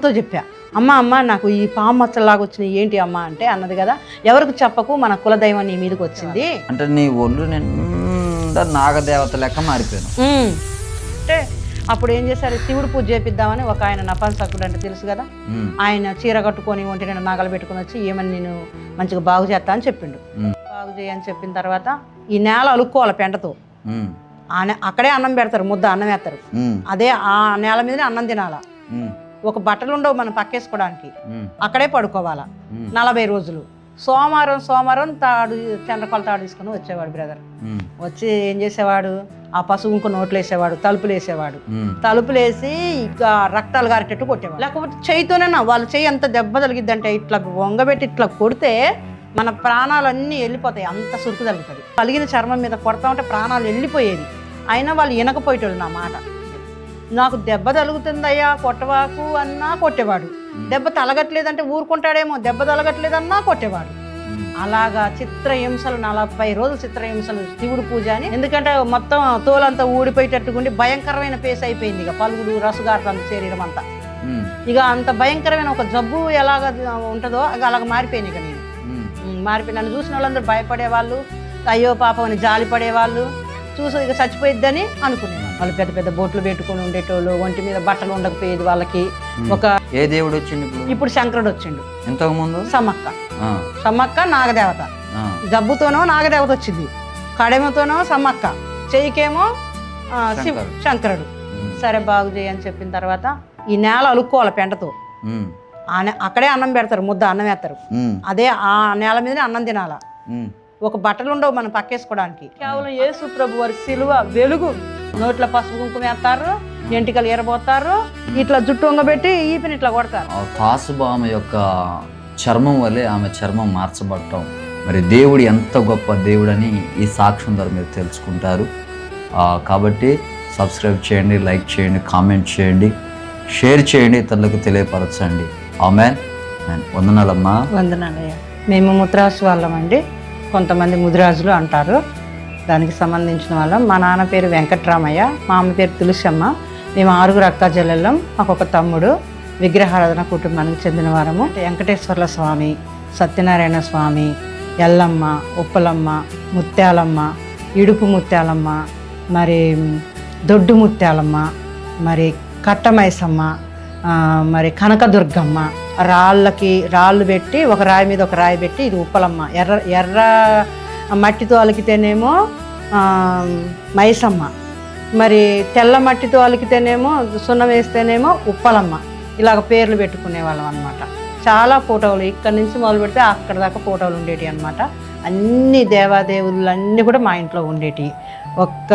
తో చెప్పా, అమ్మ నాకు ఈ పాము మచ్చలాగా వచ్చినాయి ఏంటి అమ్మ అంటే అన్నది కదా, ఎవరికి చెప్పకు మన కులదైవం నీ మీదకి వచ్చింది అంటే నీ ఒళ్ళు నిండా నాగదేవత లెక్క మారిపోయాను. అంటే అప్పుడు ఏం చేశారు, శివుడు పూజ చేపిద్దామని ఒక ఆయన నపంసకుడు అంటే తెలుసు కదా, ఆయన చీర కట్టుకొని ఒంటి నిండా నగలు పెట్టుకుని వచ్చి ఏమని నేను మంచిగా బాగు చేస్తా అని చెప్పిండు. బాగు చేయని చెప్పిన తర్వాత ఈ నేల అలుక్కోవాలి పెంటతో, అక్కడే అన్నం పెడతారు, ముద్ద అన్నం వేస్తారు, అదే ఆ నేల మీదనే అన్నం తినాలా. ఒక బట్టలు ఉండవు మనం పక్కేసుకోవడానికి, అక్కడే పడుకోవాలా 40 రోజులు. సోమవారం తాడు చంద్రకొల తాడు తీసుకుని వచ్చేవాడు బ్రదర్. వచ్చి ఏం చేసేవాడు, ఆ పసుపు ఇంకో నోట్లు వేసేవాడు, తలుపులు వేసేవాడు, తలుపులు వేసి ఇక రక్తాలు గారేటట్టు కొట్టేవాడు. లేకపోతే చేయితోనే వాళ్ళ చెయ్యి అంత దెబ్బ తగిలిద్దంటే ఇట్లా వంగబెట్టి ఇట్లా కొడితే మన ప్రాణాలన్నీ వెళ్ళిపోతాయి, అంత సురుకు తగ్గుతుంది. కలిగిన చర్మం మీద కొడతా ఉంటే ప్రాణాలు వెళ్ళిపోయేది. అయినా వాళ్ళు వినకపోయేటోళ్ళు నా మాట. నాకు దెబ్బ తలుగుతుందయ్యా కొట్టవాకు అన్నా కొట్టేవాడు, దెబ్బ తలగట్లేదంటే ఊరుకుంటాడేమో, దెబ్బ తలగట్లేదన్నా కొట్టేవాడు. అలాగా చిత్రహింసలు 40 రోజులు చిత్రహింసలు శివుడు పూజ అని. ఎందుకంటే మొత్తం తోలంతా ఊడిపోయేటట్టుకుండి భయంకరమైన పేస్ అయిపోయింది. ఇక పలుగుడు రసుగాట్లంతా శరీరం అంతా ఇక అంత భయంకరమైన ఒక జబ్బు ఎలాగ ఉంటుందో అలాగ మారిపోయింది. ఇక నేను మారిపోయి నన్ను చూసిన వాళ్ళందరూ భయపడేవాళ్ళు, అయ్యో పాపం అని జాలి పడేవాళ్ళు, చూసి ఇక చచ్చిపోయిద్దని అనుకునేవాళ్ళు. వాళ్ళు పెద్ద పెద్ద బొట్లు పెట్టుకుని ఉండేటోళ్ళు, ఒంటి మీద బట్టలు ఉండకపోయేది వాళ్ళకి. ఒక ఏ దేవుడు వచ్చిండు ఇప్పుడు శంకరుడు వచ్చిండు, ఇంతకు ముందు సమ్మక్క నాగదేవత. జబ్బుతోనో నాగదేవత వచ్చింది, కడెమతోనో సమ్మక్క, చెయ్యికేమో శంకరుడు. సరే బాగు చేయని చెప్పిన తర్వాత ఈ నేల అలుక్కోవాలి పెంటతో, అక్కడే అన్నం పెడతారు, ముద్ద అన్నం వేస్తారు, అదే ఆ నేల మీదనే అన్నం తినాలా. ఒక బట్టలు ఉండవు మనం పక్కేసుకోవడానికి. కేవలం యేసు ప్రభు వారి సిలువ వెలుగు. నోట్ల పసుపు కుంకుమ వేస్తారు, ఎంటికలు ఎరబోతారు, ఇట్లా జుట్టు వంగబెట్టి ఈపిని ఇట్లా కొడతారు. తాసుబామ యొక్క చర్మం వల్లే ఆమె చర్మం మార్చబడటం, మరి దేవుడు ఎంత గొప్ప దేవుడని ఈ సాక్ష్యం ద్వారా మీరు తెలుసుకుంటారు. కాబట్టి సబ్స్క్రైబ్ చేయండి, లైక్ చేయండి, కామెంట్ చేయండి, షేర్ చేయండి, ఇతరులకు తెలియపరచండి. ఆమెన్. వందనాలమ్మా. వందనాలయ్యా. మేము ముద్రాసు వాళ్ళమండి, కొంతమంది ముదిరాజులు అంటారు, దానికి సంబంధించిన వాళ్ళం. మా నాన్న పేరు వెంకట్రామయ్య, మా అమ్మ పేరు తులసమ్మ. మేము 6 అక్క చెల్లెళ్ళం, మాకు ఒక తమ్ముడు. విగ్రహారాధన కుటుంబానికి చెందిన వారము. వెంకటేశ్వర్ల స్వామి, సత్యనారాయణ స్వామి, ఎల్లమ్మ, ఉప్పలమ్మ, ముత్యాలమ్మ, ఇడుపు ముత్యాలమ్మ, మరి దొడ్డు ముత్యాలమ్మ, మరి కట్టమైసమ్మ, మరి కనకదుర్గమ్మ. రాళ్ళు పెట్టి ఒక రాయి మీద ఒక రాయి పెట్టి ఇది ఉప్పలమ్మ. ఎర్ర మట్టితో అలికితేనేమో మైసమ్మ, మరి తెల్ల మట్టితో అలికితేనేమో సున్నం వేస్తేనేమో ఉప్పలమ్మ. ఇలాగ పేర్లు పెట్టుకునే వాళ్ళం అనమాట. చాలా ఫోటోలు ఇక్కడి నుంచి మొదలు పెడితే అక్కడ దాకా ఫోటోలు ఉండేవి అనమాట. అన్ని దేవాదేవులు అన్నీ కూడా మా ఇంట్లో ఉండేవి. ఒక్క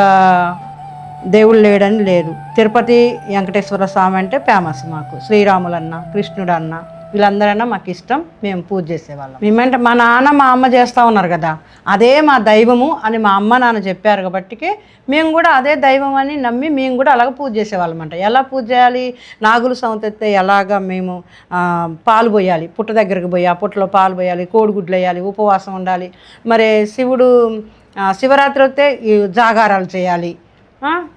దేవుడు లేడని లేదు. తిరుపతి వెంకటేశ్వర స్వామి అంటే ఫేమస్ మాకు. శ్రీరాములన్న, కృష్ణుడన్న, వీళ్ళందరన్నా మాకు ఇష్టం, మేము పూజ చేసేవాళ్ళం. మేమంటే మా నాన్న మా అమ్మ చేస్తూ ఉన్నారు కదా, అదే మా దైవము అని మా అమ్మ నాన్న చెప్పారు కాబట్టికి మేము కూడా అదే దైవం అని నమ్మి మేము కూడా అలాగ పూజ చేసేవాళ్ళం అంట. ఎలా పూజ చేయాలి, నాగులు సంవత్సరితే ఎలాగ మేము పాలు పోయాలి, పుట్ట దగ్గరికి పోయి ఆ పుట్టలో పాలు పోయాలి, కోడిగుడ్లు వేయాలి, ఉపవాసం ఉండాలి. మరి శివుడు శివరాత్రి వస్తే ఈ జాగారాలు చేయాలి,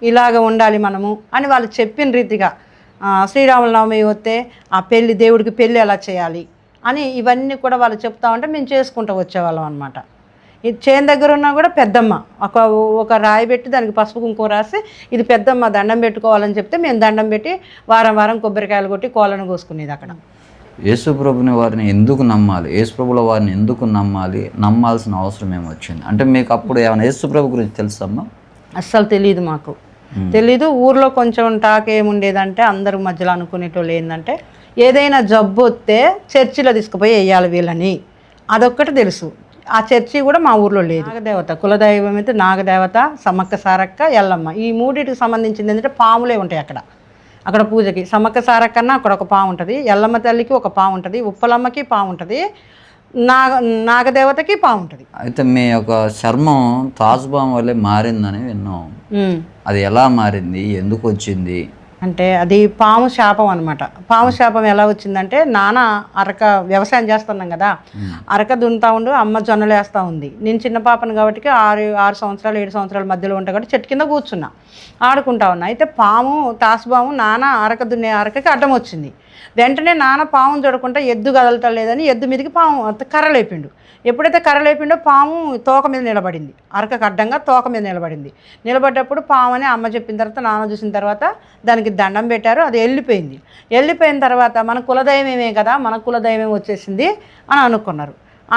ఇలాగ ఉండాలి మనము అని వాళ్ళు చెప్పిన రీతిగా. శ్రీరాములనవమి వస్తే ఆ పెళ్ళి, దేవుడికి పెళ్ళి ఎలా చేయాలి అని ఇవన్నీ కూడా వాళ్ళు చెప్తా ఉంటే మేము చేసుకుంటూ వచ్చేవాళ్ళం అనమాట. ఈ చేను దగ్గర ఉన్నా కూడా పెద్దమ్మ ఒక రాయి పెట్టి దానికి పసుపు కుంకుమ రాసి ఇది పెద్దమ్మ దండం పెట్టుకోవాలని చెప్తే మేము దండం పెట్టి వారం కొబ్బరికాయలు కొట్టి కోళ్ళను కోసుకునేది అక్కడ. యేసుప్రభుని వారిని ఎందుకు నమ్మాలి, యేసుప్రభుల వారిని ఎందుకు నమ్మాలి, నమ్మాల్సిన అవసరం ఏమొచ్చింది అంటే మీకు అప్పుడు ఏమైనా యేసుప్రభు గురించి తెలుసమ్మా? అస్సలు తెలియదు, మాకు తెలీదు. ఊర్లో కొంచెం టాక్ ఏముండేదంటే అందరూ మధ్యలో అనుకునేటోళ్ళు ఏంటంటే ఏదైనా జబ్బు వస్తే చర్చిలో తీసుకుపోయి వేయాలి వీళ్ళని, అదొక్కటి తెలుసు. ఆ చర్చి కూడా మా ఊర్లో లేదు. నాగదేవత కులదైవం అయితే నాగదేవత, సమ్మక్క సారక్క, ఎల్లమ్మ, ఈ మూడింటికి సంబంధించింది ఏంటంటే పాములే ఉంటాయి అక్కడ పూజకి. సమ్మక్క సారక్కన్నా అక్కడ ఒక పాము ఉంటుంది, ఎల్లమ్మ తల్లికి ఒక పాము ఉంటుంది, ఉప్పలమ్మకి పాము ఉంటుంది, నాగదేవతకి పాము ఉంటుంది. అయితే మీ యొక్క చర్మం తాజుబాం వల్లే మారిందని విన్నాం. అది ఎలా మారింది, ఎందుకు వచ్చింది, అంటే అది పాము శాపం అనమాట. పాము శాపం ఎలా వచ్చిందంటే, నాన్న అరక వ్యవసాయం చేస్తున్నాం కదా, అరక దున్నుతా ఉండు, అమ్మ జొన్నలు వేస్తూ ఉంది. నేను చిన్న పాపను కాబట్టి 6 సంవత్సరాలు 7 సంవత్సరాల మధ్యలో ఉంటా కాబట్టి చెట్టు కింద కూర్చున్నా, ఆడుకుంటా ఉన్నా. అయితే పాము తాసుపాము నాన్న అరక దున్నే అరకకి అడ్డం వచ్చింది. వెంటనే నాన్న పామును చూడకుండా ఎద్దు కదలటలేదని ఎద్దు మీదకి పాము కర్ర లేపిండు. ఎప్పుడైతే కర్ర లేపిండో పాము తోక మీద నిలబడింది, అరకకు అడ్డంగా తోక మీద నిలబడింది. నిలబడ్డప్పుడు పాము అని అమ్మ చెప్పిన తర్వాత, నాన్న చూసిన తర్వాత దానికి దండం పెట్టారు. అది వెళ్ళిపోయింది. వెళ్ళిపోయిన తర్వాత మన కులదైవమే కదా, మన కులదైవం వచ్చేసింది అని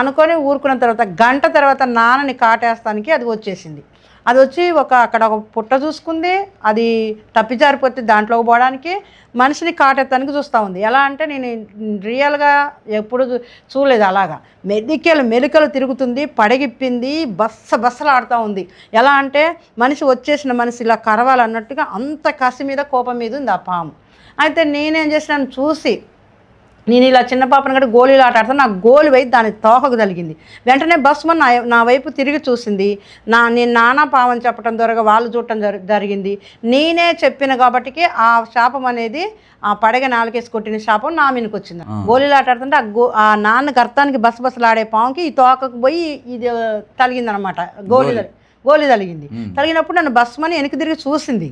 అనుకొని ఊరుకున్న తర్వాత గంట తర్వాత నాన్నని కాటేస్తానికి అది వచ్చేసింది. అది వచ్చి అక్కడ ఒక పుట్ట చూసుకుంది. అది తప్పిజారిపోతే దాంట్లోకి పోవడానికి మనిషిని కాటెత్తానికి చూస్తూ ఉంది. ఎలా అంటే నేను రియల్గా ఎప్పుడు చూడలేదు అలాగా. మెలికలు తిరుగుతుంది, పడగిప్పింది, బస్సలు ఆడుతూ ఉంది. ఎలా అంటే వచ్చేసిన మనిషి ఇలా కరవాలన్నట్టుగా అంత కసి మీద కోపం మీద ఉంది ఆ పాము. అయితే నేనేం చేసినాను చూసి, నేను ఇలా చిన్న పాపను కూడా గోళీలు ఆట ఆడుతాను, నాకు గోలి పోయి దాని తోకకు తగిలింది. వెంటనే బస్సుమని నా వైపు తిరిగి చూసింది. నేను నానా పావని చెప్పడం ద్వారా వాళ్ళు చూడటం జరిగింది. నేనే చెప్పిన కాబట్టికి ఆ శాపం అనేది, ఆ పడగ నాలుకేసి కొట్టిన శాపం నా మీదకి వచ్చింది. గోళీలు ఆట ఆడుతుంటే ఆ నాన్న గర్తానికి బస్సులాడే పాముకి ఈ తోకకు పోయి ఇది తగిలిందనమాట. గోళీ తగిలింది. తగిలినప్పుడు నన్ను బస్సుమని వెనక్కి తిరిగి చూసింది.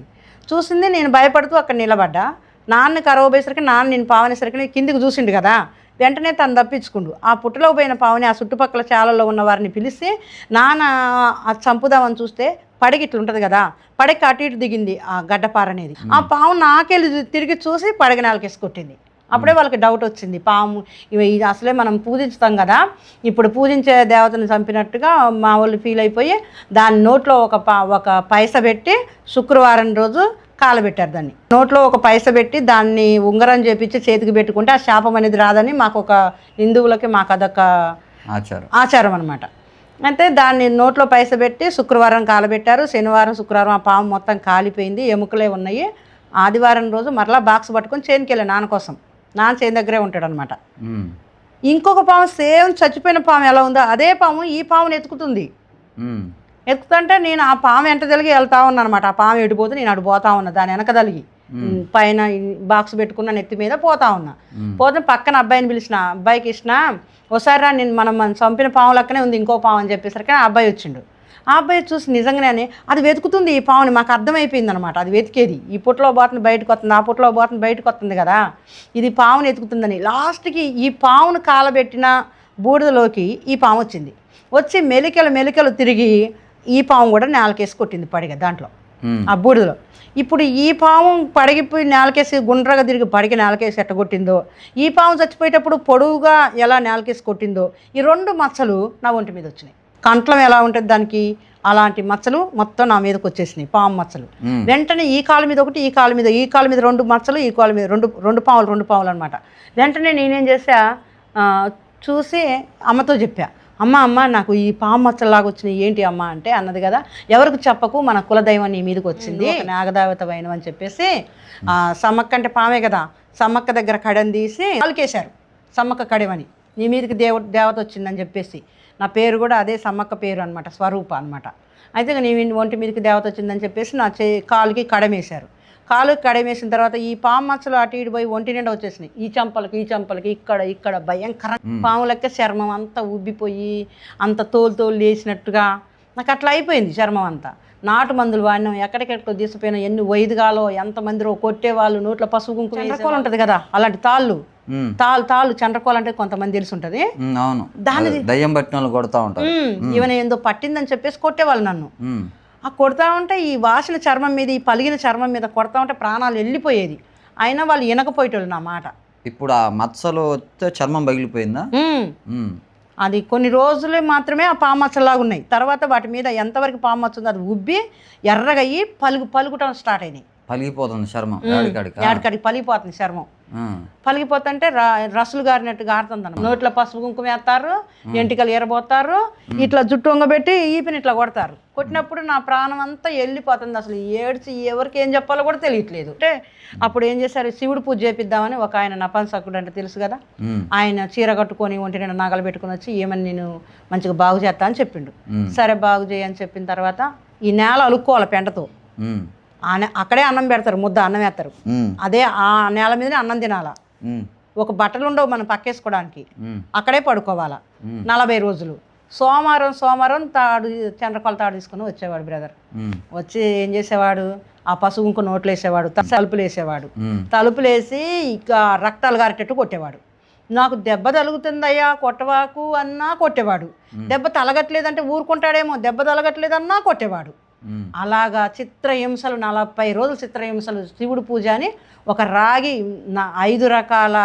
నేను భయపడుతూ అక్కడ నిలబడ్డా. నాన్న కరవబోయేసరికి నేను పావనేసరికి కిందికి చూసిండు కదా, వెంటనే తను తప్పించుకుండు. ఆ పుట్టలో పోయిన పావుని ఆ చుట్టుపక్కల చాలలో ఉన్న వారిని పిలిచి నాన్న చంపుదామని చూస్తే పడగ ఇట్లా ఉంటుంది కదా, పడగకి అటు ఇటు దిగింది ఆ గడ్డపార అనేది. ఆ పాము నాకెళ్ళి తిరిగి చూసి పడగ నాలుకేసి కొట్టింది. అప్పుడే వాళ్ళకి డౌట్ వచ్చింది, పాము ఇది అసలే మనం పూజించుతాం కదా, ఇప్పుడు పూజించే దేవతను చంపినట్టుగా మా వాళ్ళు ఫీల్ అయిపోయి దాని నోట్లో ఒక పైస పెట్టి శుక్రవారం రోజు కాలబెట్టారు. దాన్ని నోట్లో ఒక పైస పెట్టి దాన్ని ఉంగరం చేపించి చేతికి పెట్టుకుంటే ఆ శాపం అనేది రాదని మాకు ఒక హిందువులకి మాకు అదొక ఆచారం అనమాట. అయితే దాన్ని నోట్లో పైస పెట్టి శుక్రవారం కాలబెట్టారు. శనివారం శుక్రవారం ఆ పాము మొత్తం కాలిపోయింది, ఎముకలే ఉన్నాయి. ఆదివారం రోజు మరలా బాక్స్ పట్టుకొని చేనుకి వెళ్ళాను నాన్న కోసం. నాన్న చేను దగ్గరే ఉంటాడు అనమాట. ఇంకొక పాము సేమ్ చచ్చిపోయిన పాము ఎలా ఉందో అదే పాము ఈ పాముని ఎత్తుకుతుంది. ఎత్తుకుంటే నేను ఆ పాము వెంట తెలిగి వెళ్తా ఉన్నా అనమాట. ఆ పాము ఎడిపోతే నేను అటు పోతా ఉన్నా, దాని వెనక తలిగి పైన బాక్స్ పెట్టుకున్న నెత్తి మీద పోతా ఉన్నా. పోతే పక్కన అబ్బాయిని పిలిచిన, అబ్బాయికి ఇచ్చిన, ఒకసారి రా నేను మనం చంపిన పాము లెక్కనే ఉంది ఇంకో పాము అని చెప్పేసరికి ఆ అబ్బాయి వచ్చిండు. ఆ అబ్బాయి చూసి నిజంగానే అది వెతుకుతుంది ఈ పావుని, మాకు అర్థమైపోయింది అనమాట. అది వెతికేది ఈ పుట్టలో పోతుంది బయటకు వస్తుంది, ఆ పుట్టలో పోతుంది బయటకు వస్తుంది కదా, ఇది పావుని ఎతుకుతుందని. లాస్ట్కి ఈ పావును కాలబెట్టిన బూడిదలోకి ఈ పాము వచ్చింది. వచ్చి మెలికలు తిరిగి ఈ పాము కూడా నేలకేసి కొట్టింది పడిగ దాంట్లో ఆ బూడిదలో. ఇప్పుడు ఈ పాము పడిగిపోయి నేలకేసి గుండ్రగా తిరిగి పడిగి నేలకేసి ఎట్టగొట్టిందో, ఈ పాము చచ్చిపోయేటప్పుడు పొడవుగా ఎలా నేలకేసి కొట్టిందో, ఈ 2 మచ్చలు నా ఒంటి మీద వచ్చినాయి. కంట్లం ఎలా ఉంటుంది దానికి, అలాంటి మచ్చలు మొత్తం నా మీదకి వచ్చేసినాయి, పాము మచ్చలు. వెంటనే ఈ కాలు మీద ఒకటి, ఈ కాలు మీద 2 మచ్చలు, ఈ కాలు మీద రెండు పాములు అనమాట. వెంటనే నేనేం చేసా, చూసి అమ్మతో చెప్పా, అమ్మ నాకు ఈ పాము మచ్చల్లాగా వచ్చినాయి ఏంటి అమ్మ అంటే, అన్నది కదా ఎవరికి చెప్పకు, మన కులదైవం నీ మీదకి వచ్చింది, నాగదేవత వైనం అని చెప్పేసి సమ్మక్క అంటే పామే కదా, సమ్మక్క దగ్గర కడని తీసి వాళ్ళకేశారు, సమ్మక్క కడమని నీ మీదకి దేవత వచ్చిందని చెప్పేసి. నా పేరు కూడా అదే సమ్మక్క పేరు అనమాట, స్వరూప అనమాట. అయితే నీ ఒంటి మీదకి దేవత వచ్చిందని చెప్పేసి నా కాలుకి కడమేశారు. కాలుకి కడమేసిన తర్వాత ఈ పాము మచ్చలు అటు ఇటు పోయి ఒంటి నిండా వచ్చేసినాయి. ఈ చంపలకి ఇక్కడ భయంకరంగా పాము లెక్క చర్మం అంతా ఉబ్బిపోయి అంత తోలు లేచినట్టుగా నాకు అట్లా అయిపోయింది చర్మం అంతా. నాటు మందులు వాడినాం, ఎక్కడికెక్కడో తీసుకుపోయినా, ఎన్ని వైద్యగాలో ఎంతమందిరో కొట్టేవాళ్ళు, నోట్లో పసుపు కుంకుమ చండ్రకోలు ఉంటుంది కదా అలాంటి తాళ్ళు చండ్రకోలు అంటే కొంతమంది తెలిసి ఉంటుంది, దాని దయ్యం పట్టిన వాళ్ళు కొడతా ఉంటారు. ఈవెన్ ఏందో పట్టిందని చెప్పేసి కొట్టేవాళ్ళు నన్ను. ఆ కొడతా ఉంటే ఈ వాసిన చర్మం మీద, ఈ పలిగిన చర్మం మీద కొడతా ఉంటే ప్రాణాలు వెళ్ళిపోయేది. అయినా వాళ్ళు వినకపోయేటోళ్ళు నా మాట. ఇప్పుడు ఆ మచ్చలు వస్తే చర్మం పగిలిపోయిందా? అది కొన్ని రోజులే మాత్రమే ఆ పాము మచ్చలాగా ఉన్నాయి. తర్వాత వాటి మీద ఎంతవరకు పాము మచ్చ ఉందో అది ఉబ్బి ఎర్రగా అయ్యి పలుకుటం స్టార్ట్ అయినాయి. పలిగిపోతుంది చర్మం, యాడికాడికి పలిగిపోతుంది చర్మం. పలిగిపోతుంటే రసులు గారినట్టు గారుతుంది. నోట్లో పసుపు కుంకుమ వేస్తారు, ఎంటికలు ఎరబోతారు, ఇట్లా జుట్టు వంగబెట్టి ఈపిని ఇట్లా కొడతారు. కొట్టినప్పుడు నా ప్రాణం అంతా వెళ్ళిపోతుంది. అసలు ఏడ్చి ఎవరికి ఏం చెప్పాలో కూడా తెలియట్లేదు. అంటే అప్పుడు ఏం చేశారు, శివుడు పూజ చేపిద్దామని ఒక ఆయన నపంసకుడు అంటే తెలుసు కదా, ఆయన చీర కట్టుకొని ఒంటి నిండా నగలు పెట్టుకుని వచ్చి ఏమని నేను మంచిగా బాగు చేస్తా అని చెప్పిండు. సరే బాగు చేయని చెప్పిన తర్వాత ఈ నేల అలుక్కోవాలి పెంటతో. అక్కడే అన్నం పెడతారు, ముద్ద అన్నం వేస్తారు. అదే ఆ నేల మీదనే అన్నం తినాలా. ఒక బట్టలు ఉండవు మనం పక్కేసుకోవడానికి, అక్కడే పడుకోవాలా 40 రోజులు. సోమవారం చంద్రకొల తాడు తీసుకుని వచ్చేవాడు బ్రదర్. వచ్చి ఏం చేసేవాడు, ఆ పసుపు ఇంకో నోట్లు వేసేవాడు, తలుపులు వేసేవాడు. తలుపులు వేసి ఇక రక్తాలు గారేటట్టు కొట్టేవాడు. నాకు దెబ్బ తలుగుతుందయ్యా కొట్టవాకు అన్నా కొట్టేవాడు. దెబ్బ తలగట్లేదంటే ఊరుకుంటాడేమో, దెబ్బ తలగట్లేదన్నా కొట్టేవాడు. అలాగా చిత్రహింసలు 40 రోజులు చిత్రహింసలు. శివుడు పూజ అని ఒక రాగి 5 రకాల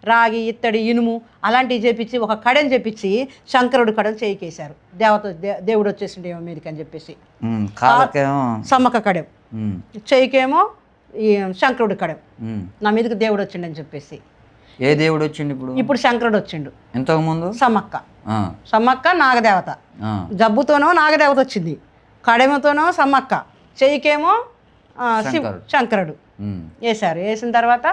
రాగి, ఇత్తడి, ఇనుము అలాంటివి చేపించి ఒక కడెని చేపించి శంకరుడు కడెని చేయికేశారు. దేవుడు వచ్చేసిండేమో మీదకి అని చెప్పేసి సమ్మక్క కడెం, చేయికేమో ఈ శంకరుడు కడెం, నా మీదకి దేవుడు వచ్చిండని చెప్పేసి. ఏ దేవుడు వచ్చిండు ఇప్పుడు శంకరుడు వచ్చిండు. ఇంతకు ముందు సమ్మక్క నాగదేవత. జబ్బుతోనో నాగదేవత వచ్చింది, కడెమతోనో సమ్మక్క, చెయ్యికేమో శంకరుడు వేశారు. వేసిన తర్వాత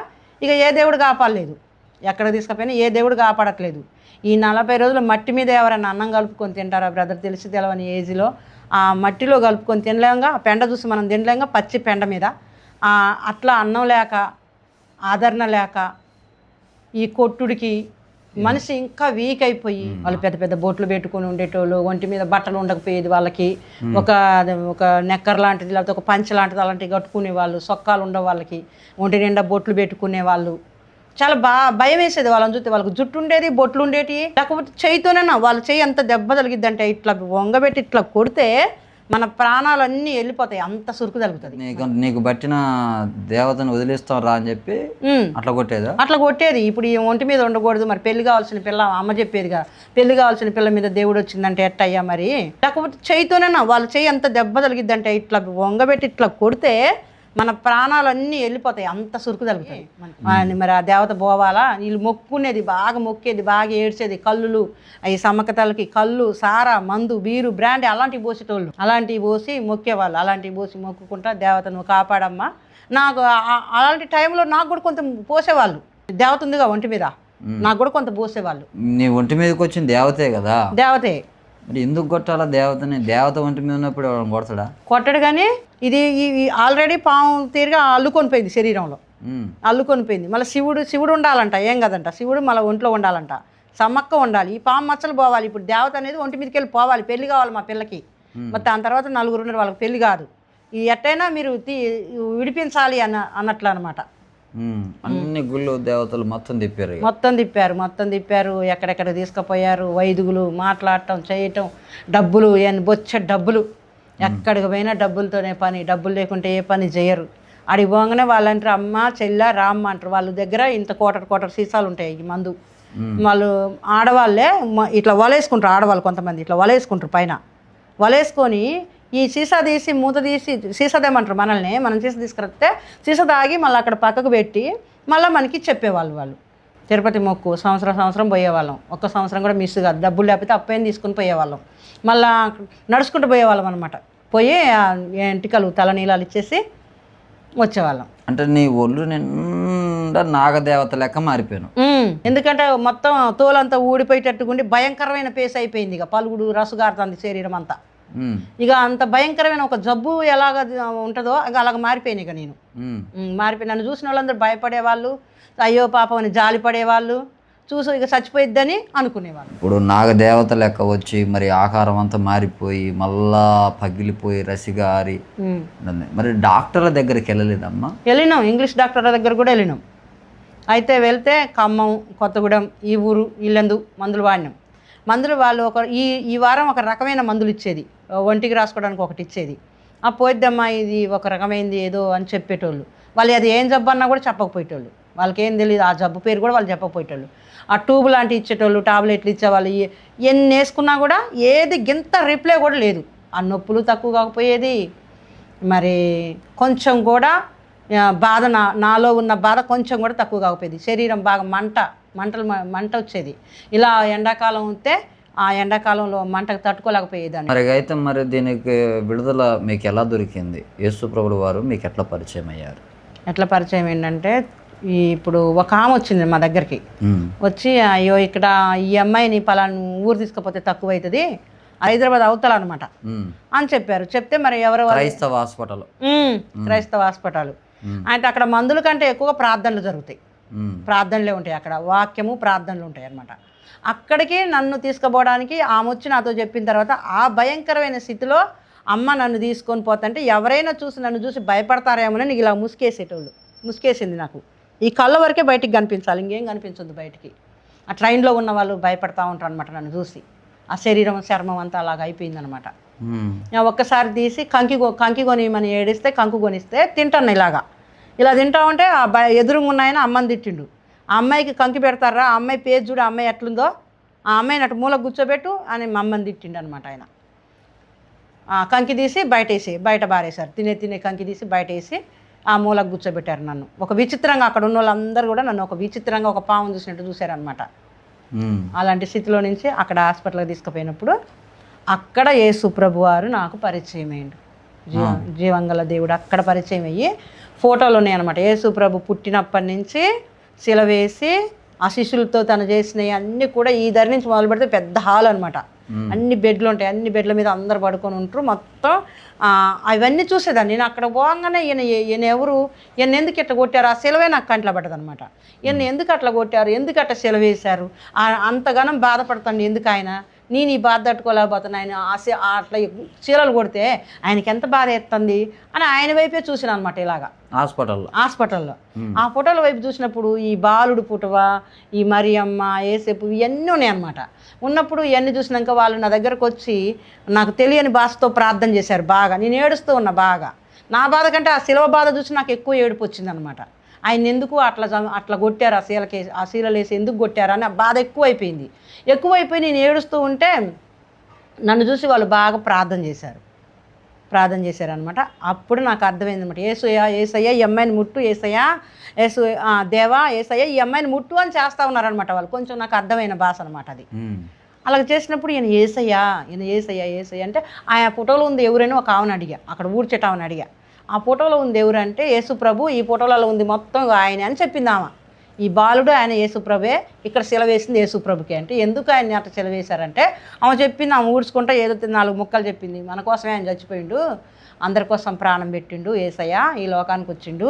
ఇక ఏ దేవుడు కాపాడలేదు, ఎక్కడ తీసుకుపోయినా ఏ దేవుడు కాపాడట్లేదు. ఈ 40 రోజులు మట్టి మీద ఎవరైనా అన్నం కలుపుకొని తింటారా బ్రదర్? తెలిసి తెలవని ఏజ్లో ఆ మట్టిలో కలుపుకొని తినలేంగా, ఆ పెండ చూసి మనం తినలేంగా, పచ్చి పెండ మీద అట్లా అన్నం లేక, ఆదరణ లేక, ఈ కొట్టుడికి మనిషి ఇంకా వీక్ అయిపోయి వాళ్ళు పెద్ద పెద్ద బొట్లు పెట్టుకుని ఉండేటోళ్ళు. ఒంటి మీద బట్టలు ఉండకపోయేది వాళ్ళకి, ఒక నెక్కర్ లాంటిది లేకపోతే ఒక పంచ లాంటిది అలాంటివి కట్టుకునే వాళ్ళు, సొక్కాలు ఉండవు వాళ్ళకి, ఒంటి నిండా బొట్లు పెట్టుకునే వాళ్ళు. చాలా భయం వేసేది వాళ్ళని చూస్తే. వాళ్ళకి జుట్టు ఉండేది, బొట్లు ఉండేటి. లేకపోతే చేయితోనే వాళ్ళ చేయి అంత దెబ్బ తగిలిద్దంటే ఇట్లా వంగబెట్టి ఇట్లా కొడితే మన ప్రాణాలన్నీ వెళ్ళిపోతాయి, అంత సురుకు తగులుతుంది. నీకు బట్టిన దేవతను వదిలేస్తాం రా అని చెప్పి అట్లా కొట్టేది. ఇప్పుడు ఈ ఒంటి మీద ఉండకూడదు, మరి పెళ్లి కావాల్సిన పిల్ల, అమ్మ చెప్పేదిగా, పెళ్లి కావాల్సిన పిల్ల మీద దేవుడు వచ్చిందంటే ఎట్టయ్యా మరి. లేకపోతే చేయితోనే వాళ్ళ చేయి అంత దెబ్బ తగిలిద్దంటే ఇట్లా వంగబెట్టి ఇట్లా కొడితే మన ప్రాణాలన్నీ వెళ్ళిపోతాయి, అంత సురుకు తగులుతాయి. మరి ఆ దేవత పోవాలా, వీళ్ళు మొక్కునేది, బాగా మొక్కేది, బాగా ఏడ్చేది. కల్లులు, అవి సమ్మక్కతలకి కళ్ళు, సారా, మందు, బీరు, బ్రాండ్ అలాంటివి పోసేటోళ్ళు. అలాంటివి పోసి మొక్కేవాళ్ళు. అలాంటివి పోసి మొక్కుకుంటా దేవత నువ్వు కాపాడమ్మా. నాకు అలాంటి టైంలో నాకు కూడా కొంత పోసేవాళ్ళు. దేవత ఉందిగా ఒంటి మీద, నాకు కూడా కొంత పోసేవాళ్ళు. నీ ఒంటి మీదకి వచ్చిన దేవతే కదా? దేవతే. మరి ఎందుకు కొట్టాలా దేవతని? దేవత ఒంటి మీద ఉన్నప్పుడు కొడతాడా? కొట్టడు. కానీ ఇది ఆల్రెడీ పాము తీరుగా అల్లుకొని పోయింది, శరీరంలో అల్లుకొని పోయింది. మళ్ళీ శివుడు ఉండాలంట, ఏం కదంట, శివుడు మళ్ళీ ఒంట్లో ఉండాలంట, సమ్మక్క ఉండాలి, ఈ పాము మచ్చలు పోవాలి. ఇప్పుడు దేవత అనేది ఒంటి మీదకి వెళ్ళి పోవాలి, పెళ్లి కావాలి మా పిల్లకి. మరి దాని తర్వాత 4 ఉన్నారు, వాళ్ళకి పెళ్లి కాదు. ఇది ఎట్టయినా మీరు విడిపించాలి అన్నట్లు అనమాట. అన్ని గుళ్ళు దేవతలు మొత్తం తిప్పారు. ఎక్కడెక్కడ తీసుకుపోయారు, వైదికులు మాట్లాడటం, చేయటం, డబ్బులు, బొచ్చే డబ్బులు, ఎక్కడికి పోయినా డబ్బులతోనే పని. డబ్బులు లేకుంటే ఏ పని చేయరు. అడిగి పోగానే వాళ్ళంటారు అమ్మ, చెల్ల, రామ్మ అంటారు. వాళ్ళ దగ్గర ఇంత కోటర్ సీసాలు ఉంటాయి ఈ మందు. వాళ్ళు ఆడవాళ్ళే ఇట్లా వలేసుకుంటారు, ఆడవాళ్ళు కొంతమంది ఇట్లా వలేసుకుంటారు, పైన వలేసుకొని ఈ సీసా తీసి మూత తీసి, సీసా దేమంటారు మనల్ని, మనం సీసా తీసుకురైతే సీసా తాగి మళ్ళీ అక్కడ పక్కకు పెట్టి మళ్ళీ మనకి చెప్పేవాళ్ళు. వాళ్ళు తిరుపతి మొక్కు సంవత్సరం పోయేవాళ్ళం. ఒక్క సంవత్సరం కూడా మిస్ కాదు. డబ్బులు లేకపోతే అప్పేం తీసుకుని పోయేవాళ్ళం. మళ్ళీ నడుచుకుంటూ పోయేవాళ్ళం అనమాట. పోయి ఎంటికలు తలనీలాలు ఇచ్చేసి వచ్చేవాళ్ళం. అంటే నీ ఒళ్ళు నిండా నాగదేవత లెక్క మారిపోయాను. ఎందుకంటే మొత్తం తోలంతా ఊడిపోయేటట్టుకుండి భయంకరమైన పేస్ అయిపోయింది. ఇక పలుగుడు రసుగారుతుంది శరీరం అంతా. ఇక అంత భయంకరమైన ఒక జబ్బు ఎలాగ ఉంటుందో ఇక అలాగ మారిపోయాను. ఇక నేను మారిపోయి నన్ను చూసిన వాళ్ళందరూ భయపడేవాళ్ళు, అయ్యో పాపం అని జాలి పడేవాళ్ళు, చూసి ఇక చచ్చిపోయిద్దని అనుకునేవాళ్ళు. ఇప్పుడు నాగదేవత లెక్క వచ్చి మరి ఆకారం అంతా మారిపోయి మళ్ళా పగిలిపోయి రసిగారి, మరి డాక్టర్ల దగ్గరికి వెళ్ళలేదమ్మా? వెళ్ళినాం, ఇంగ్లీష్ డాక్టర్ల దగ్గర కూడా వెళ్ళినాం. అయితే వెళ్తే ఖమ్మం, కొత్తగూడెం, ఈ ఊరు వీళ్ళందు మందులు వాడినాం. మందులు వాళ్ళు ఈ వారం ఒక రకమైన మందులు ఇచ్చేది, ఒంటికి రాసుకోవడానికి ఒకటి ఇచ్చేది. పోయిద్దమ్మా ఇది ఒక రకమైంది ఏదో అని చెప్పేటోళ్ళు. వాళ్ళు అది ఏం జబ్బు అన్నా కూడా చెప్పకపోయేటోళ్ళు. వాళ్ళకి ఏం తెలియదు, ఆ జబ్బు పేరు కూడా వాళ్ళు చెప్పకపోయేటోళ్ళు. ఆ ట్యూబ్ లాంటివి ఇచ్చేటోళ్ళు, టాబ్లెట్లు ఇచ్చేవాళ్ళు. ఎన్ని వేసుకున్నా కూడా ఏది గింత రిప్లై కూడా లేదు. ఆ నొప్పులు తక్కువ కాకపోయేది, మరి కొంచెం కూడా బాధ, నాలో ఉన్న బాధ కొంచెం కూడా తక్కువ కాకపోయేది. శరీరం బాగా మంట వచ్చేది. ఇలా ఎండాకాలం ఉంటే ఆ ఎండాకాలంలో మంటకు తట్టుకోలేకపోయేదాన్ని. మరి అయితే మరి దీనికి విడుదల మీకు ఎలా దొరికింది? యేసు ప్రభువు వారు మీకు ఎట్లా పరిచయం అయ్యారు? ఎట్లా పరిచయం ఏంటంటే, ఇప్పుడు ఒక ఆమె వచ్చింది మా దగ్గరికి. వచ్చి అయ్యో ఇక్కడ ఈ అమ్మాయిని పలానా ఊరు తీసుకపోతే తక్కువ అవుతుంది, హైదరాబాద్ అవతల అనమాట అని చెప్పారు. చెప్తే మరి ఎవరు క్రైస్తవ హాస్పిటల్ క్రైస్తవ హాస్పిటల్ అంటే అక్కడ మందుల కంటే ఎక్కువగా ప్రార్థనలు జరుగుతాయి, ప్రార్థనలే ఉంటాయి అక్కడ, వాక్యము ప్రార్థనలు ఉంటాయి అనమాట. అక్కడికి నన్ను తీసుకుపోవడానికి ఆమె వచ్చి నాతో చెప్పిన తర్వాత ఆ భయంకరమైన స్థితిలో అమ్మ నన్ను తీసుకొని పోతుంటే ఎవరైనా చూసి నన్ను చూసి భయపడతారేమోనని నీకు ఇలా ముసుకేసేటోళ్ళు. ముసుకేసింది నాకు, ఈ కళ్ళ వరకే బయటికి కనిపించాలి, ఇంకేం కనిపించద్దు బయటికి. ఆ ట్రైన్లో ఉన్న వాళ్ళు భయపడతా ఉంటారు అనమాట నన్ను చూసి. ఆ శరీరం చర్మం అంతా అలాగ అయిపోయిందనమాట. ఒక్కసారి తీసి కంకి కొనిమని ఏడిస్తే కంకు కొనిస్తే తింటాను ఇలాగా. ఇలా తింటా ఉంటే ఆ ఎదురుగా ఉన్నాయని అమ్మని తిట్టిండు. ఆ అమ్మాయికి కంకి పెడతారా, ఆ అమ్మాయి పేరు చూడు, ఆ అమ్మాయి ఎట్లుందో, ఆ అమ్మాయిని అటు మూలకు కూర్చోబెట్టు అని మా అమ్మని తిట్టిండు అనమాట ఆయన. కంకి తీసి బయట బారేశారు, తినే కంకి తీసి బయట వేసి ఆ మూలకు కూర్చోబెట్టారు నన్ను. ఒక విచిత్రంగా అక్కడ ఉన్న వాళ్ళందరూ కూడా నన్ను ఒక విచిత్రంగా ఒక పాము చూసినట్టు చూశారనమాట. అలాంటి స్థితిలో నుంచి అక్కడ హాస్పిటల్కి తీసుకుపోయినప్పుడు అక్కడ యేసు ప్రభు వారు నాకు పరిచయం అయ్యిండు. జీవంగల దేవుడు అక్కడ పరిచయం అయ్యి ఫోటోలు ఉన్నాయన్నమాట. యేసు ప్రభు పుట్టినప్పటి నుంచి శిలవేసి ఆ శిష్యులతో తను చేసినవి అన్నీ కూడా ఈ ధర నుంచి మొదలు పెడితే పెద్ద హాల్ అనమాట. అన్ని బెడ్లు ఉంటాయి, అన్ని బెడ్ల మీద అందరు పడుకొని ఉంటారు. మొత్తం అవన్నీ చూసేదాన్ని నేను. అక్కడ పోగానే ఈయన ఎవరు, ఈయన ఎందుకు ఇట్లా కొట్టారు, ఆ సెలవే నాకు కంట్లో పడ్డది అనమాట. ఈయన ఎందుకు అట్లా కొట్టారు, ఎందుకు అట్లా సెలవేశారు, అంతగానం బాధపడతాండి ఎందుకు ఆయన, నేను ఈ బాధ తట్టుకోలేకపోతాను, ఆయన అట్లా చీలలు కొడితే ఆయనకి ఎంత బాధ ఎత్తుంది అని ఆయన వైపే చూసిన అనమాట. ఇలాగా హాస్పిటల్లో ఆ ఫోటోల వైపు చూసినప్పుడు ఈ బాలుడు పుటవ, ఈ మరియమ్మ, ఏసేపు ఇవన్నీ ఉన్నాయన్నమాట. ఉన్నప్పుడు ఇవన్నీ చూసినాక వాళ్ళు నా దగ్గరకు వచ్చి నాకు తెలియని భాషతో ప్రార్థన చేశారు బాగా. నేను ఏడుస్తూ ఉన్నా బాగా. నా బాధ కంటే ఆ శిలవ బాధ చూసి నాకు ఎక్కువ ఏడుపు వచ్చిందనమాట. ఆయన ఎందుకు అట్లా కొట్టారు, ఆ శీలలు వేసి ఎందుకు కొట్టారు అని ఆ బాధ ఎక్కువైపోయి నేను ఏడుస్తూ ఉంటే నన్ను చూసి వాళ్ళు బాగా ప్రార్థన చేశారనమాట. అప్పుడు నాకు అర్థమైంది అనమాట. ఏసయ్య ఈ అమ్మాయిని ముట్టు, దేవా ఏసయ్య ఈ అమ్మాయిని ముట్టు అని చేస్తూ ఉన్నారనమాట వాళ్ళు. కొంచెం నాకు అర్థమైన భాష అనమాట అది. అలా చేసినప్పుడు ఈయన ఏసయ్య అంటే ఆ ఫోటోలో ఉంది ఎవరైనా ఒక ఆమెను అడిగా, అక్కడ ఊడ్చేటామని అడిగా. ఆ ఫోటోలో ఉంది ఎవరంటే యేసు ప్రభు, ఈ ఫోటోలలో ఉంది మొత్తం ఆయన అని చెప్పింది ఆమె. ఈ బాలుడు ఆయన యేసు ప్రభువే, ఇక్కడ సెలవేసింది యేసు ప్రభుకే. అంటే ఎందుకు ఆయన అట్లా సెలవేశారంటే ఆమె చెప్పింది, ఆమె ఊడ్చుకుంటా ఏదో 4 ముక్కలు చెప్పింది. మన కోసమే ఆయన చచ్చిపోయిండు, అందరి కోసం ప్రాణం పెట్టిండు ఏసయ్య, ఈ లోకానికి వచ్చిండు,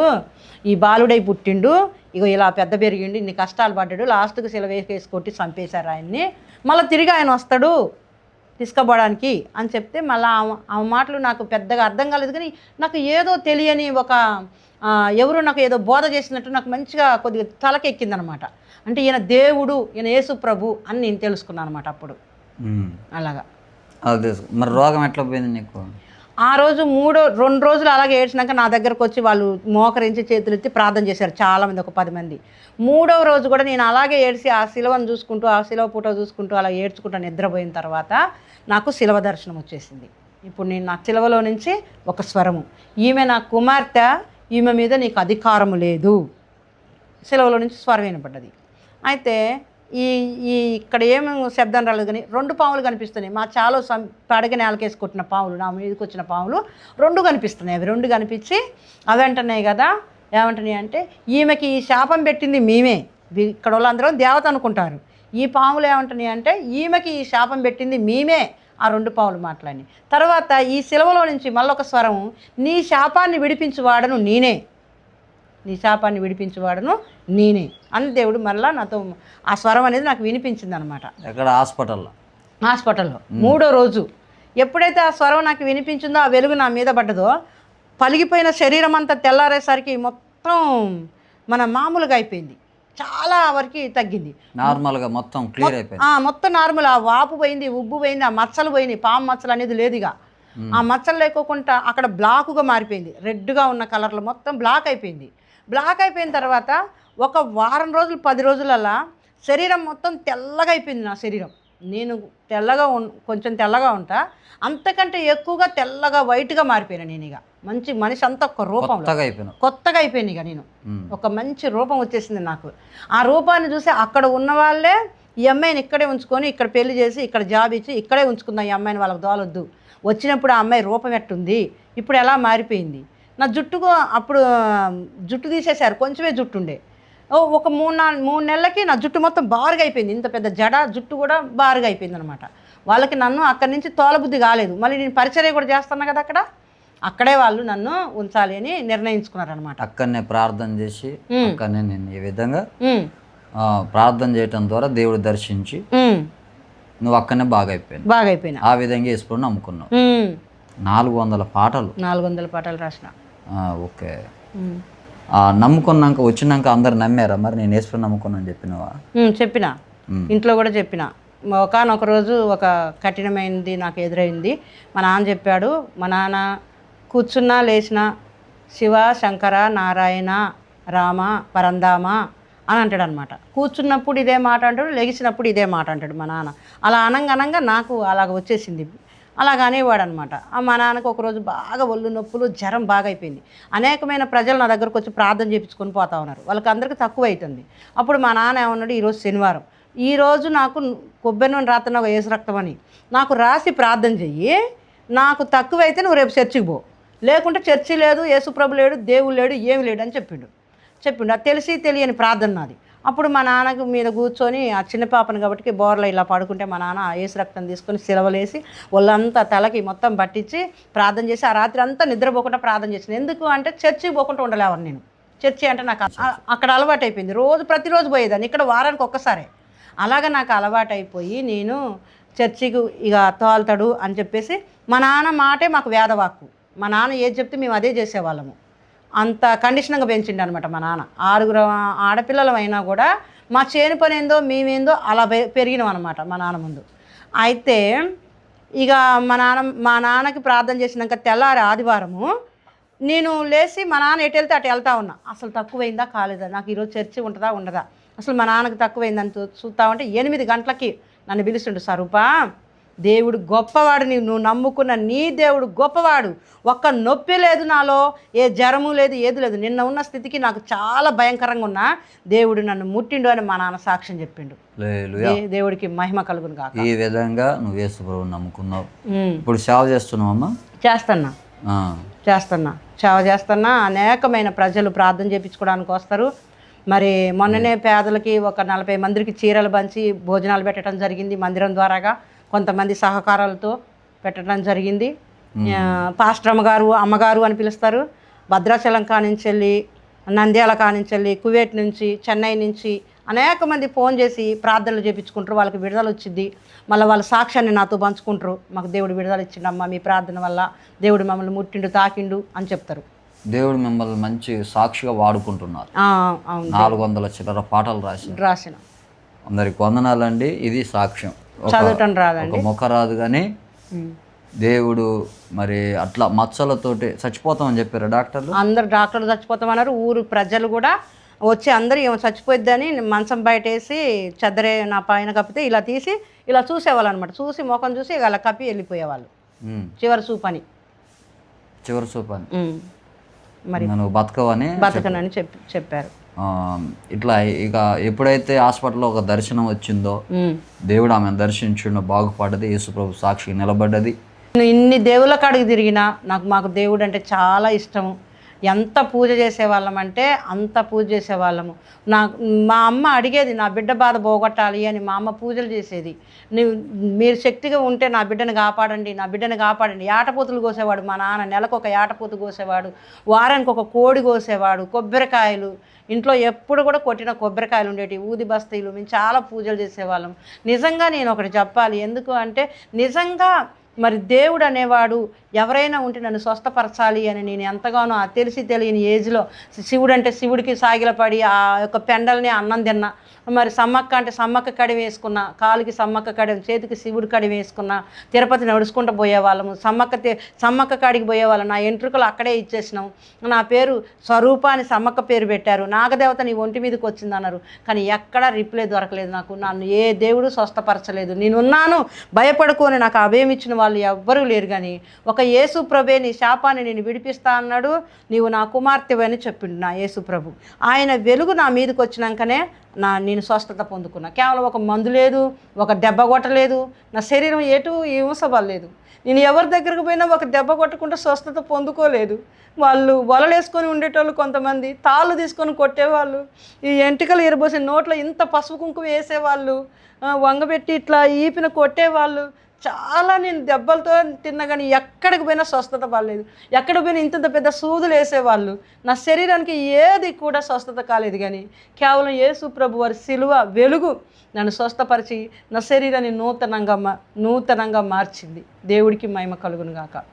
ఈ బాలుడై పుట్టిండు, ఇగో ఇలా పెద్ద పెరిగిండు, ఇన్ని కష్టాలు పడ్డాడు, లాస్ట్కి సెలవేసి కొట్టి చంపేశారు ఆయన్ని, మళ్ళీ తిరిగి ఆయన వస్తాడు తీసుకుపోవడానికి అని చెప్తే మళ్ళీ ఆ మాటలు నాకు పెద్దగా అర్థం కాలేదు. కానీ నాకు ఏదో తెలియని ఒక ఎవరు నాకు ఏదో బోధ చేసినట్టు నాకు మంచిగా కొద్దిగా తలకెక్కిందనమాట. అంటే ఈయన దేవుడు, ఈయన యేసు ప్రభు అని నేను తెలుసుకున్నాను అనమాట అప్పుడు. అలాగా మరి రోగం ఎట్లా పోయింది నీకు? ఆ రోజు 2 రోజులు అలాగే ఏడ్చినాక నా దగ్గరకు వచ్చి వాళ్ళు మోకరించి చేతులు ఎత్తి ప్రార్థన చేశారు చాలామంది, ఒక 10 మంది. 3వ రోజు కూడా నేను అలాగే ఏడ్చి ఆ శిలవను చూసుకుంటూ, ఆ శిలవ పూట చూసుకుంటూ అలా ఏడ్చుకుంటూ నిద్రపోయిన తర్వాత నాకు శిలవ దర్శనం వచ్చేసింది. ఇప్పుడు నేను నా శిలవలో నుంచి ఒక స్వరము, ఈమె నా కుమార్తె, ఈమె మీద నీకు అధికారము లేదు, శిలవలో నుంచి స్వరం వినపడ్డది. అయితే ఇక్కడ ఏమి శబ్దం రాలేదు, కానీ 2 పాములు కనిపిస్తున్నాయి. మా చాలా పడగ నేలకేసి కొట్టిన పాములు, నా మీదకి వచ్చిన పాములు 2 కనిపిస్తున్నాయి. అవి 2 కనిపించి అవి అంటున్నాయి కదా, ఏమంటున్నాయి అంటే ఈమెకి ఈ శాపం పెట్టింది మేమే, ఇక్కడ వాళ్ళందరూ దేవత అనుకుంటారు. ఈ పాములు ఏమంటున్నాయి అంటే ఈమెకి ఈ శాపం పెట్టింది మేమే. ఆ 2 పాములు మాట్లాడి తర్వాత ఈ శిలవలో నుంచి మళ్ళొక స్వరం, నీ శాపాన్ని విడిపించువాడను నేనే, నీ శాపాన్ని విడిపించేవాడును నేనే అని దేవుడు మళ్ళీ నాతో ఆ స్వరం అనేది నాకు వినిపించింది అనమాట. ఎక్కడ? హాస్పిటల్లో 3వ రోజు ఎప్పుడైతే ఆ స్వరం నాకు వినిపించిందో, ఆ వెలుగు నా మీద పడ్డదో, పలిగిపోయిన శరీరం అంతా తెల్లారేసరికి మొత్తం మన మామూలుగా అయిపోయింది, చాలా వరకు తగ్గింది, నార్మల్గా మొత్తం క్లియర్ అయిపోయింది. మొత్తం నార్మల్. ఆ వాపు పోయింది, ఉబ్బు పోయింది, ఆ మచ్చలు పోయినాయి, పాము మచ్చలు అనేది లేదుగా. ఆ మచ్చలు లేకోకుండా అక్కడ బ్లాకుగా మారిపోయింది, రెడ్గా ఉన్న కలర్లో మొత్తం బ్లాక్ అయిపోయింది. బ్లాక్ అయిపోయిన తర్వాత ఒక వారం రోజులు 10 రోజులల్లా శరీరం మొత్తం తెల్లగా అయిపోయింది. నా శరీరం నేను కొంచెం తెల్లగా ఉంటా, అంతకంటే ఎక్కువగా తెల్లగా వైట్గా మారిపోయినా నేను. ఇక మంచి మనిషి అంతా ఒక రూపంలో కొత్తగా అయిపోయింది. ఇక నేను ఒక మంచి రూపం వచ్చేసింది నాకు. ఆ రూపాన్ని చూసి అక్కడ ఉన్న వాళ్ళే ఈ అమ్మాయిని ఇక్కడే ఉంచుకొని, ఇక్కడ పెళ్లి చేసి, ఇక్కడ జాబ్ ఇచ్చి ఇక్కడే ఉంచుకుందాం ఈ అమ్మాయిని, వాళ్ళకి దోలొద్దు, వచ్చినప్పుడు ఆ అమ్మాయి రూపం ఎట్టుంది, ఇప్పుడు ఎలా మారిపోయింది. నా జుట్టుకు అప్పుడు జుట్టు తీసేశారు, కొంచెమే జుట్టు ఉండే. ఒక 3 నెలలకి నా జుట్టు మొత్తం బారుగా అయిపోయింది, ఇంత పెద్ద జడ జుట్టు కూడా బారుగా అయిపోయింది అనమాట. వాళ్ళకి నన్ను అక్కడి నుంచి తోలబుద్ధి కాలేదు. మళ్ళీ నేను పరిచర్య కూడా చేస్తున్నా కదా అక్కడే వాళ్ళు నన్ను ఉంచాలి అని నిర్ణయించుకున్నారనమాట. అక్కడనే ప్రార్థన చేసి అక్కడనే నేను ఈ విధంగా ప్రార్థన చేయటం ద్వారా దేవుడు దర్శించి నువ్వు అక్కడనే బాగా అయిపోయినా ఆ విధంగా యేసుప్రభుని నమ్ముకున్నావు. 400 పాటలు 400 పాటలు రాసిన. ఓకే. నమ్ముకున్నాక వచ్చినాక అందరు నమ్మారా మరి నేను యేసుప్రభుని నమ్ముకున్నాను చెప్పినావా? చెప్పిన, ఇంట్లో కూడా చెప్పిన. ఒకనొక రోజు ఒక కఠినమైనది నాకు ఎదురైంది. మా నాన్న చెప్పాడు. మా నాన్న కూర్చున్నా లేచినా శివ శంకర నారాయణ రామ పరంధామ అని అంటాడు అనమాట. కూర్చున్నప్పుడు ఇదే మాట అంటాడు, లెగిసినప్పుడు ఇదే మాట అంటాడు మా నాన్న. అలా అనంగా నాకు అలాగ వచ్చేసింది. అలాగ అనేవాడు అనమాట. మా నాన్నకు ఒకరోజు బాగా ఒళ్ళు నొప్పులు జ్వరం బాగా అయిపోయింది. అనేకమైన ప్రజలు నా దగ్గరకు వచ్చి ప్రార్థన చేయించుకొని పోతా ఉన్నారు. వాళ్ళకి అందరికీ తక్కువ అవుతుంది. అప్పుడు మా నాన్న ఏమన్నాడు, ఈరోజు శనివారం, ఈరోజు నాకు కొబ్బరి నూనె రాత్రి ఏసు రక్తం అని నాకు రాసి ప్రార్థన చెయ్యి, నాకు తక్కువైతే నువ్వు రేపు చర్చికి పో, లేకుంటే చర్చి లేదు, యేసుప్రభు లేడు, దేవుడు లేడు, ఏమి లేడు అని చెప్పిండు. అది తెలిసి తెలియని ప్రార్థన నాది. అప్పుడు మా నాన్నకు మీద కూర్చొని ఆ చిన్న పాపను కాబట్టి బోర్లో ఇలా పడుకుంటే మా నాన్న ఏసు రక్తం తీసుకొని సిలవలేసి ఒళ్ళంతా తలకి మొత్తం పట్టించి ప్రార్థన చేసి ఆ రాత్రి అంతా నిద్రపోకుండా ప్రార్థన చేసిన. ఎందుకు అంటే చర్చికి పోకుండా ఉండలేవని నేను. చర్చి అంటే నాకు అక్కడ అలవాటు అయిపోయింది. ప్రతిరోజు పోయేదాన్ని, ఇక్కడ వారానికి ఒక్కసారే. అలాగ నాకు అలవాటు అయిపోయి నేను చర్చికి ఇక తోలుతాడు అని చెప్పేసి మా నాన్న మాటే మాకు వేదవాక్కు. మా నాన్న ఏది చెప్తే మేము అదే చేసేవాళ్ళము. అంత కండిషన్గా పెంచిండు అనమాట మా నాన్న. 6 ఆడపిల్లలం అయినా కూడా మా చేను పని ఏందో మేమేందో అలా పెరిగినాం అనమాట మా నాన్న ముందు. అయితే ఇక మా నాన్నకి ప్రార్థన చేసినాక తెల్లారి ఆదివారము నేను లేచి మా నాన్న ఎటు వెళ్తే అటు వెళ్తా ఉన్నా. అసలు తక్కువైందా కాలేదా, నాకు ఈరోజు చర్చి ఉంటుందా ఉండదా, అసలు మా నాన్నకి తక్కువైందని చూస్తా ఉంటే 8 గంటలకి నన్ను పిలుస్తుండు, స్వరూపా దేవుడు గొప్పవాడు, నువ్వు నమ్ముకున్న నీ దేవుడు గొప్పవాడు, ఒక్క నొప్పి లేదు నాలో, ఏ జ్వరము లేదు, ఏది లేదు, నిన్న ఉన్న స్థితికి నాకు చాలా భయంకరంగా ఉన్నా దేవుడు నన్ను ముట్టిండు అని మా నాన్న సాక్ష్యం చెప్పిండు. దేవుడికి మహిమ కలుగును కాక. ఈ విధంగా నువ్వు యేసుప్రభువుని నమ్ముకున్నావు. ఇప్పుడు సేవ చేస్తున్నావమ్మా? చేస్తున్నా సేవ చేస్తున్నా. అనేకమైన ప్రజలు ప్రార్థన చేయించుకోవడానికి వస్తారు. మరి మొన్ననే పేదలకి ఒక 40 మందికి చీరలు పంచి భోజనాలు పెట్టడం జరిగింది మందిరం ద్వారాగా. కొంతమంది సహకారాలతో పెట్టడం జరిగింది. పాస్టర్ అమ్మగారు అని పిలుస్తారు. భద్రాచలం కానించి వెళ్ళి, నంద్యాల కానించి వెళ్ళి, కువైట్ నుంచి, చెన్నై నుంచి అనేక మంది ఫోన్ చేసి ప్రార్థనలు చేయించుకుంటారు. వాళ్ళకి విడుదల వచ్చింది. మళ్ళీ వాళ్ళ సాక్ష్యాన్ని నాతో పంచుకుంటారు. మాకు దేవుడు విడుదల ఇచ్చిండమ్మా, మీ ప్రార్థన వల్ల దేవుడు మమ్మల్ని ముట్టిండు, తాకిండు అని చెప్తారు. దేవుడు మిమ్మల్ని మంచి సాక్షిగా వాడుకుంటున్నారు. 400 చిల్లర పాటలు రాసిన అందరికి వందనాలండి. ఇది సాక్ష్యం. చదవటం రాదండి, ఒక మొక్క రాదు, కానీ దేవుడు మరి అట్లా మచ్చలతోటి చచ్చిపోతామని చెప్పారు డాక్టర్లు. అందరు డాక్టర్లు చచ్చిపోతామన్నారు. ఊరు ప్రజలు కూడా వచ్చి అందరూ ఏమో చచ్చిపోయిద్దని మంచం బయట వేసి చెద్దరే నా పైన కప్పితే ఇలా తీసి ఇలా చూసేవాళ్ళు అనమాట. చూసి ముఖం చూసి అలా కప్పి వెళ్ళిపోయేవాళ్ళు. చివరి చూపని మరి నువ్వు బతకనని చెప్పారు. ఇట్లా ఇక ఎప్పుడైతే హాస్పిటల్లో ఒక దర్శనం వచ్చిందో దేవుడు ఆమె దర్శించిండో, బాగుపడ్డది, యేసుప్రభు సాక్షికి నిలబడ్డది. ఇన్ని దేవుళ్ళ కాడికి తిరిగినా నాకు దేవుడు అంటే చాలా ఇష్టము. ఎంత పూజ చేసేవాళ్ళం అంటే అంత పూజ చేసేవాళ్ళము. మా అమ్మ అడిగేది నా బిడ్డ బాధ పోగొట్టాలి అని. మా అమ్మ పూజలు చేసేది. మీరు శక్తిగా ఉంటే నా బిడ్డను కాపాడండి. యాటపోతులు కోసేవాడు మా నాన్న. నెలకు ఒక యాటపోతు కోసేవాడు, వారానికి ఒక కోడి కోసేవాడు. కొబ్బరికాయలు ఇంట్లో ఎప్పుడు కూడా కొట్టిన కొబ్బరికాయలు ఉండేవి, ఊది బస్తీలు. మేము చాలా పూజలు చేసేవాళ్ళం. నిజంగా నేను ఒకటి చెప్పాలి, ఎందుకు అంటే నిజంగా మరి దేవుడు అనేవాడు ఎవరైనా ఉంటే నన్ను స్వస్థపరచాలి అని నేను ఎంతగానో తెలిసి తెలియని ఏజ్లో శివుడు అంటే శివుడికి సాగిలపడి ఆ యొక్క పెండల్ని అన్నం తిన్నా. మరి సమ్మక్క అంటే సమ్మక్క కడి వేసుకున్నా, కాలుకి సమ్మక్క కడి, చేతికి శివుడి కడి వేసుకున్నా. తిరుపతి నడుచుకుంటూ పోయేవాళ్ళము. సమ్మక్క కాడికి పోయేవాళ్ళం. నా ఎంట్రుకలు అక్కడే ఇచ్చేసినాం. నా పేరు స్వరూప అని సమ్మక్క పేరు పెట్టారు. నాగదేవత నీ ఒంటి మీదకి వచ్చింది అన్నారు. కానీ ఎక్కడా రిప్లై దొరకలేదు నాకు. నన్ను ఏ దేవుడు స్వస్థపరచలేదు. నేనున్నాను, భయపడుకొని నాకు అభయం ఇచ్చిన వాళ్ళు ఎవ్వరూ లేరు. కానీ ఒక యేసు ప్రభే నీ శాపాన్ని నేను విడిపిస్తా అన్నాడు. నీవు నా కుమార్తెవని చెప్పిండు నా యేసు ప్రభు. ఆయన వెలుగు నా మీదకి వచ్చినాకనే నేను స్వస్థత పొందుకున్నా. కేవలం ఒక మందు లేదు, ఒక దెబ్బ కొట్టలేదు, నా శరీరం ఎటు హింసపడలేదు. నేను ఎవరి దగ్గరకు పోయినా ఒక దెబ్బ కొట్టకుండా స్వస్థత పొందుకోలేదు. వాళ్ళు వలలేసుకొని ఉండేటోళ్ళు, కొంతమంది తాళ్ళు తీసుకొని కొట్టేవాళ్ళు, ఈ ఎంటికలు ఎరబోసి నోట్లో ఇంత పసుపు కుంకుమ వేసేవాళ్ళు, వంగబెట్టి ఇట్లా ఈపిన కొట్టేవాళ్ళు. చాలా నేను దెబ్బలతో తిన్నా కానీ ఎక్కడికి పోయినా స్వస్థత పడలేదు. ఎక్కడ పోయినా ఇంత పెద్ద సూదులు వేసేవాళ్ళు. నా శరీరానికి ఏది కూడా స్వస్థత కాలేదు. కానీ కేవలం యేసు ప్రభు వారి సిలువ వెలుగు నన్ను స్వస్థపరిచి నా శరీరాన్ని నూతనంగా మార్చింది. దేవుడికి మహిమ కలుగును గాక.